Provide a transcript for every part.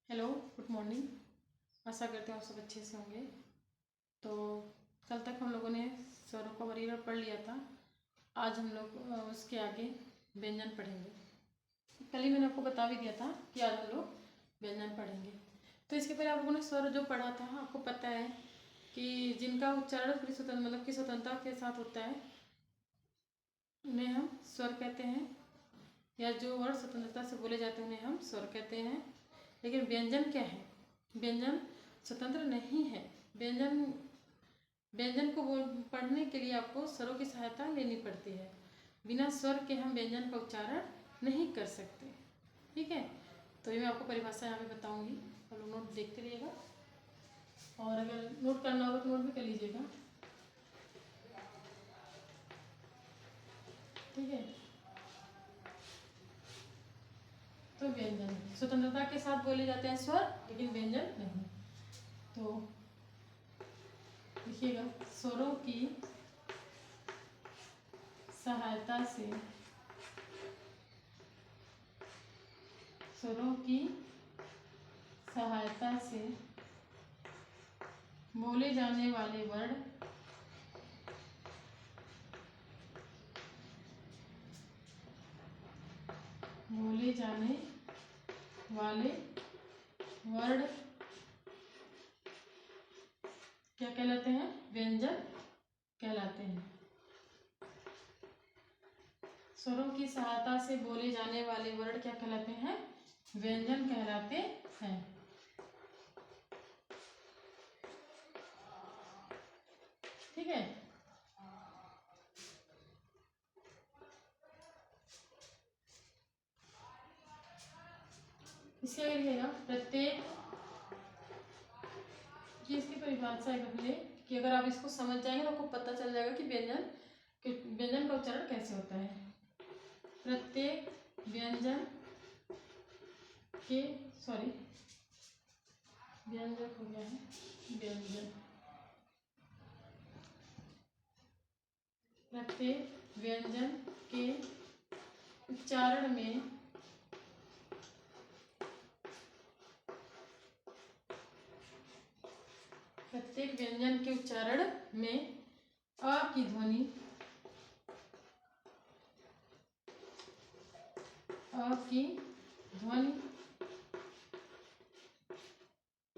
Hello, good morning. आशा करते हैं आप सब अच्छे से होंगे। तो कल तक हम लोगों ने स्वरों का वर्गीकरण पढ़ लिया था। आज हम लोग उसके आगे व्यंजन पढ़ेंगे। कल ही मैंने आपको बता भी दिया था कि आज हम लोग व्यंजन पढ़ेंगे। तो इसके पहले आप लोगों ने स्वर जो पढ़ा था, आपको पता है कि जिनका उच्चारण पूरी स्वतंत्र मतलब कि स्वतंत्रता के साथ होता है उन्हें हम स्वर कहते हैं, या जो वर्ड स्वतंत्रता से बोले जाते हैं उन्हें हम स्वर कहते हैं। लेकिन व्यंजन क्या है? व्यंजन स्वतंत्र नहीं है। व्यंजन व्यंजन को पढ़ने के लिए आपको स्वरों की सहायता लेनी पड़ती है। बिना स्वर के हम व्यंजन का उच्चारण नहीं कर सकते। ठीक है, तो ये मैं आपको परिभाषा यहाँ पे बताऊंगी, आप लोग नोट देखते रहिएगा, और अगर नोट करना होगा तो नोट भी कर लीजिएगा। ठीक है, तो व्यंजन स्वतंत्रता के साथ बोले जाते हैं स्वर, लेकिन व्यंजन नहीं। तो देखिएगा, स्वरों की सहायता से स्वरों की सहायता से बोले जाने वाले वर्ड क्या कहलाते हैं? व्यंजन कहलाते हैं। स्वरों की सहायता से बोले जाने वाले वर्ड क्या कहलाते हैं? व्यंजन कहलाते हैं। ठीक है, इसके आगे लिखिएगा प्रत्येक की इसकी परिभाषा है पहले, कि अगर आप इसको समझ जाएंगे तो आपको पता चल जाएगा कि व्यंजन का उच्चारण कैसे होता है। प्रत्येक व्यंजन के व्यंजक हो गया है व्यंजन। प्रत्येक व्यंजन के उच्चारण में अ की ध्वनि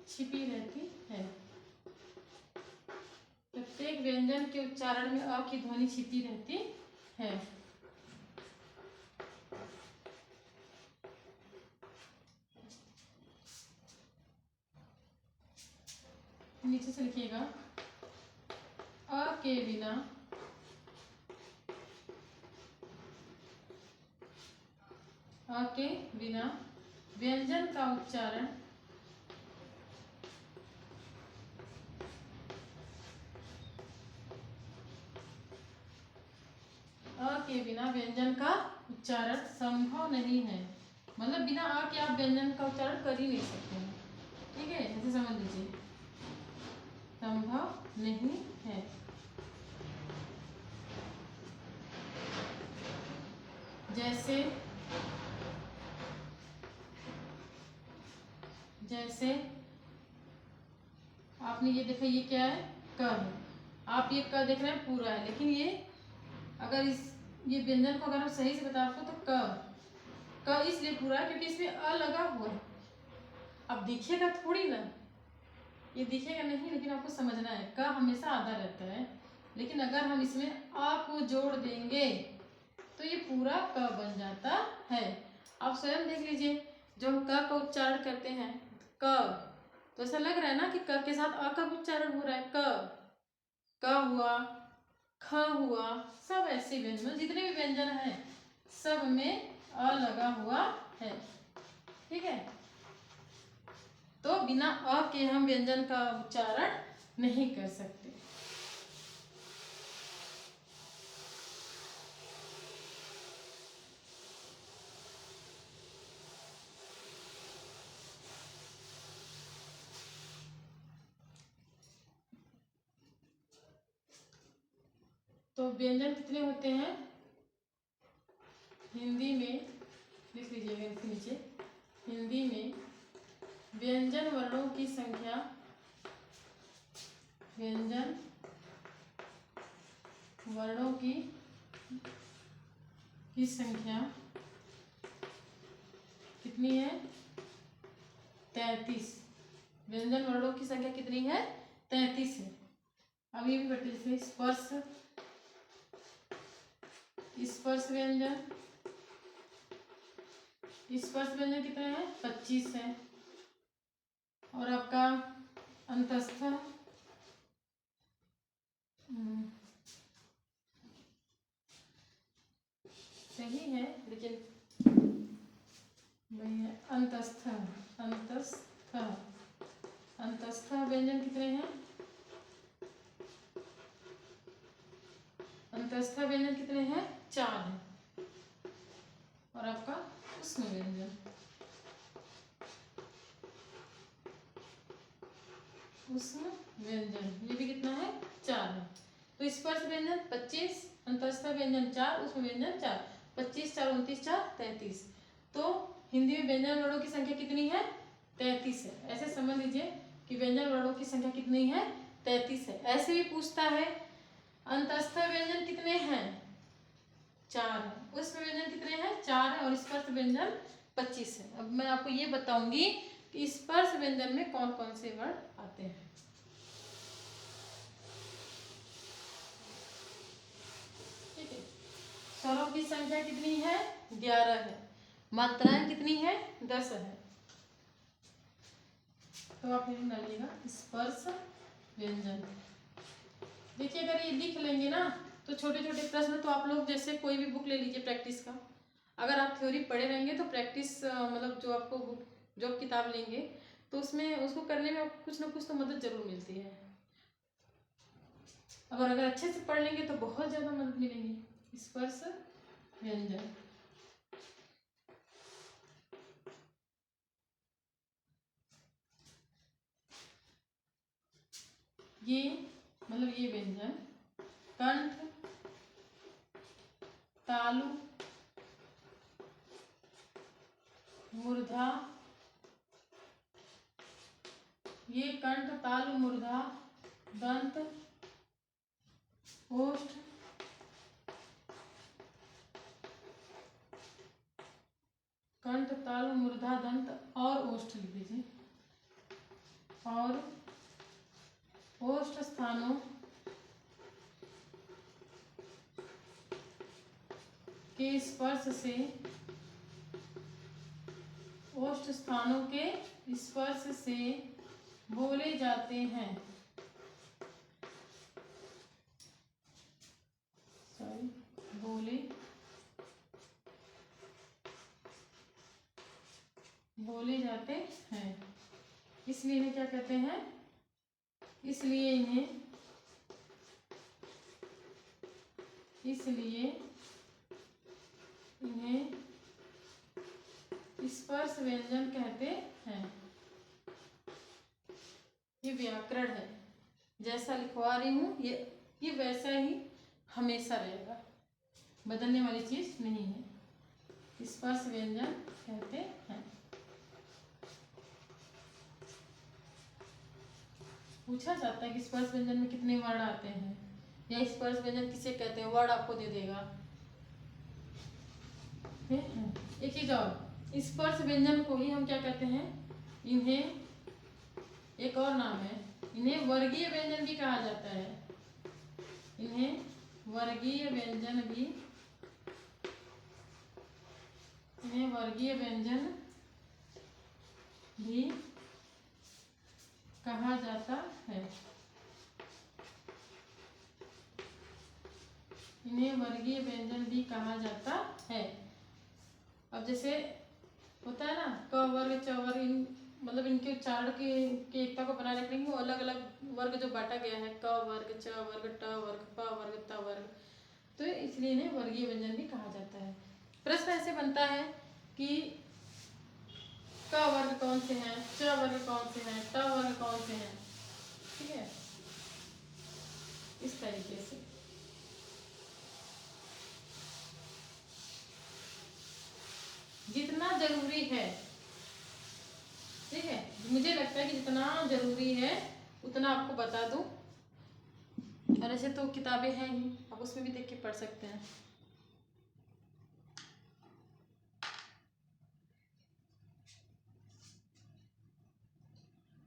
छिपी रहती है। प्रत्येक व्यंजन के उच्चारण में अ की ध्वनि छिपी रहती है। नीचे से लिखिएगा, अ के बिना व्यंजन का उच्चारण संभव नहीं है। मतलब बिना आ के आप व्यंजन का उच्चारण कर ही नहीं सकते हैं। ठीक है, ऐसे समझ लीजिए, संभव नहीं है। जैसे आपने ये देखा, ये क्या है? क है। आप ये क देख रहे हैं पूरा है, लेकिन ये अगर ये व्यंजन को अगर हम सही से बता आपको तो क इसलिए पूरा है क्योंकि इसमें अ लगा हुआ है। अब दिखेगा थोड़ी ना, ये दिखेगा नहीं, लेकिन आपको समझना है क हमेशा आधा रहता है, लेकिन अगर हम इसमें आ को जोड़ देंगे तो ये पूरा क बन जाता है। आप स्वयं देख लीजिए, जो हम क का उच्चारण करते हैं क, तो ऐसा लग रहा है ना कि क के साथ अ का उच्चारण हो रहा है। क हुआ, ख हुआ, सब ऐसे व्यंजन, जितने भी व्यंजन हैं सब में अ लगा हुआ है। ठीक है, तो बिना अ के हम व्यंजन का उच्चारण नहीं कर सकते। तो व्यंजन कितने होते हैं? हिंदी में लिख लीजिएगा इसके नीचे, हिंदी में व्यंजन वर्णों की संख्या, व्यंजन वर्णों की संख्या कितनी है? 33। व्यंजन वर्णों की संख्या कितनी है? 33 है। अब ये भी बढ़ते जैसे स्पर्श, स्पर्श व्यंजन, स्पर्श व्यंजन कितने हैं? 25 है। और आपका अंतस्थ, सही है लेकिन वही है, अंतस्थ, अंतस्थ, अंतस्थ व्यंजन कितने हैं? अंतस्थ व्यंजन कितने हैं? 4 हैं। और आपका उष्ण व्यंजन, उष्ण व्यंजन ये भी कितना है? 4 है। तो स्पर्श व्यंजन 25, अंतस्थ व्यंजन 4, उष्ण व्यंजन 4, 25 4 29 4 33। तो हिंदी में व्यंजन वर्णों की संख्या कितनी है? 33 है। ऐसे समझ लीजिए कि व्यंजन वर्णों की संख्या कितनी है? 33 है। ऐसे भी पूछता है अंतस्थ व्यंजन कितने हैं? 4 है। उष्ण व्यंजन कितने हैं? 4 है। और स्पर्श व्यंजन 25 है। अब मैं आपको ये बताऊंगी कि स्पर्श व्यंजन में कौन कौन से वर्ण आते हैं। ठीक है, स्वरों की संख्या कितनी है? 11 है। मात्राएं कितनी है? 10 है। तो आप ये डालिएगा स्पर्श व्यंजन। देखिए अगर ये लिख लेंगे ना तो छोटे छोटे प्रश्न, तो आप लोग जैसे कोई भी बुक ले लीजिए प्रैक्टिस का, अगर आप थ्योरी पढ़े रहेंगे तो प्रैक्टिस मतलब जो आपको बुक, जो आप किताब लेंगे तो उसमें उसको करने में आपको कुछ ना कुछ तो मदद जरूर मिलती है। अगर अच्छे से पढ़ लेंगे तो बहुत ज़्यादा मदद मिलेगी। स्पर्श व्यंजन, ये मतलब ये व्यंजन कंठ, तालु, मूर्धा, ये कंठ तालु मूर्धा दंत ओष्ठ, कंठ तालु मूर्धा दंत और ओष्ठ लिख दीजिए। और ओष्ठ स्थानों के स्पर्श से, ओष्ठ स्थानों के स्पर्श से बोले जाते हैं, बोले जाते हैं। इसलिए इन्हें क्या कहते हैं? इसलिए इन्हें स्पर्श व्यंजन कहते हैं। ये व्याकरण है, जैसा लिखवा रही हूँ ये वैसा ही हमेशा रहेगा, बदलने वाली चीज नहीं है। स्पर्श व्यंजन कहते हैं। पूछा जाता है कि स्पर्श व्यंजन में कितने वर्ण आते हैं या स्पर्श व्यंजन किसे कहते हैं, वर्ड आपको दे देगा। एक चीज और, स्पर्श व्यंजन को ही हम क्या कहते हैं? इन्हें एक और नाम है, इन्हें वर्गीय व्यंजन भी कहा जाता है। इन्हें वर्गीय व्यंजन भी, इन्हें वर्गीय व्यंजन भी कहा जाता है। इन्हें वर्गीय व्यंजन भी कहा जाता है। अब जैसे होता है ना क वर्ग च वर्ग, इन मतलब इनके उच्चारण के एकता को बनाए रखने के अलग अलग वर्ग जो बांटा गया है, क वर्ग, च वर्ग, ट वर्ग, प वर्ग, त वर्ग, तो इसलिए इन्हें वर्गीय व्यंजन भी कहा जाता है। प्रश्न ऐसे बनता है कि क वर्ग कौन से हैं, च वर्ग कौन से हैं, ट वर्ग कौन से हैं। ठीक है, इस तरीके से। जितना जरूरी है, ठीक है, मुझे लगता है कि जितना ज़रूरी है उतना आपको बता दूँ, और ऐसे तो किताबें हैं ही, आप उसमें भी देख के पढ़ सकते हैं।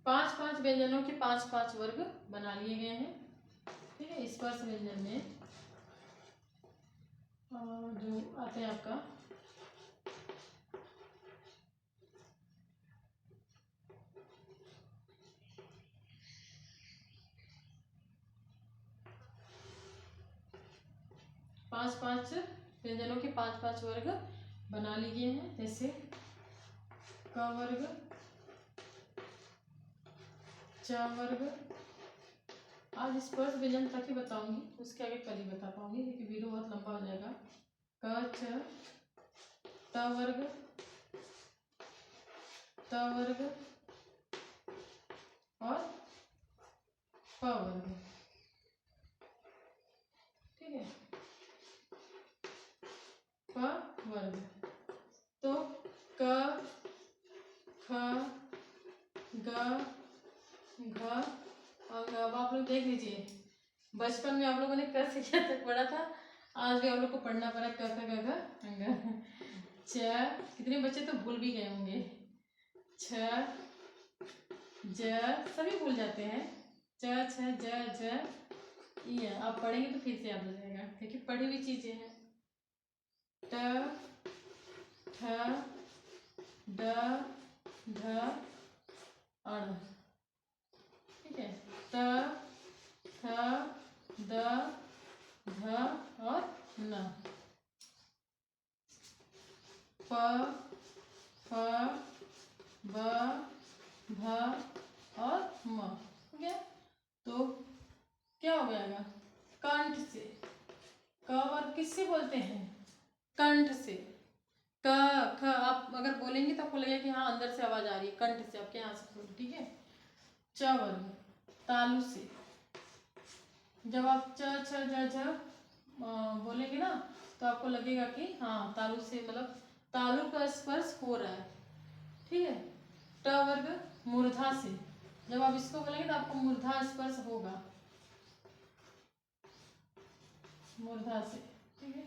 पांच पांच व्यंजनों के पांच पांच वर्ग बना लिए गए हैं। ठीक है, स्पर्श व्यंजन में जो आते हैं आपका पांच पांच व्यंजनों के पांच पांच वर्ग बना लिए हैं। जैसे क वर्ग, च वर्ग, आज स्पर्श व्यंजन तक ही बताऊंगी, उसके आगे कल ही बता पाऊंगी क्योंकि वीडियो बहुत लंबा हो जाएगा। क छ, ट वर्ग, त वर्ग और प वर्ग। ठीक है, प वर्ग। तो क, ख, ग, घ और ग। अब आप लोग देख लीजिए, बचपन में आप लोगों ने क से क्या तक पढ़ा था, आज भी आप लोग को पढ़ना पड़ा क ख ग घ ङ। च, कितने बच्चे तो भूल भी गए होंगे। छ, ज, सभी भूल जाते हैं। च, छ, ज, झ, ये आप पढ़ेंगे तो फिर से याद हो जाएगा क्योंकि पढ़ी हुई चीजें हैं। ट, ठ, ड, ढ, अण। ठीक है, त, थ, द, ध और न। प, फ, ब, भ और म। हो गया। तो क्या हो जाएगा, कंठ से। क वर्ग किससे बोलते हैं, कंठ से। क, ख आप अगर बोलेंगे तो आपको लगेगा कि हाँ अंदर से आवाज आ रही है, कंठ से आपके यहाँ से बोलो। ठीक है, च वर्ग तालु से। जब आप च, छ, ज, झ बोलेंगे ना तो आपको लगेगा कि हाँ तालु से, मतलब तालु का स्पर्श हो रहा है। ठीक है, ट वर्ग मूर्धा से। जब आप इसको बोलेंगे तो आपको मूर्धा स्पर्श होगा, मूर्धा से। ठीक है,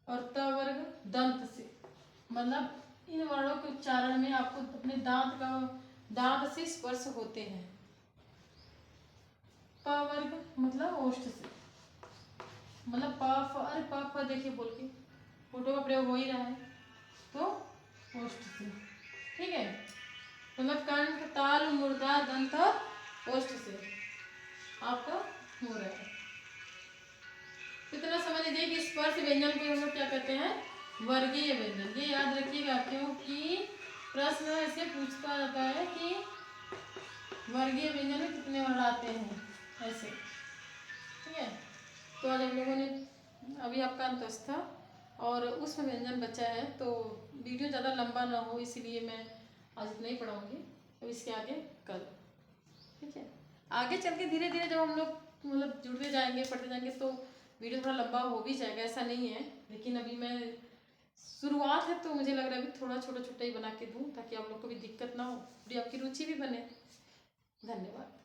और त वर्ग दंत से, मतलब इन वर्णों के उच्चारण में आपको अपने दांत से स्पर्श होते हैं। प वर्ग मतलब ओष्ठ से, मतलब प फ, अरे प फ देखिए बोल के फोटो का प्रयोग हो ही रहा है, तो ओष्ठ से। ठीक है, मतलब कंठ, ताल, मूर्धा, दंत और ओष्ठ से आपका हो रहा है। इतना समझ लीजिए कि स्पर्श व्यंजन को हम लोग क्या कहते हैं, वर्गीय व्यंजन। ये याद रखिएगा क्योंकि प्रश्न ऐसे पूछता जाता है कि वर्गीय व्यंजन में कितने वर्ण आते हैं ऐसे। ठीक है, तो आज हम लोगों ने, अभी आपका अंतस्थ था और उसमें व्यंजन बचा है, तो वीडियो ज़्यादा लंबा ना हो इसीलिए मैं आज इतना ही पढ़ाऊँगी, अब इसके आगे कल। ठीक है, आगे चल के धीरे धीरे जब हम लोग मतलब जुड़ते जाएंगे, पढ़ते जाएंगे, तो वीडियो थोड़ा लंबा हो भी जाएगा, ऐसा नहीं है। लेकिन अभी मैं शुरुआत है तो मुझे लग रहा है अभी थोड़ा छोटा छोटा ही बना के दूँ ताकि आप लोग को भी दिक्कत ना हो, थोड़ी आपकी रुचि भी बने। धन्यवाद।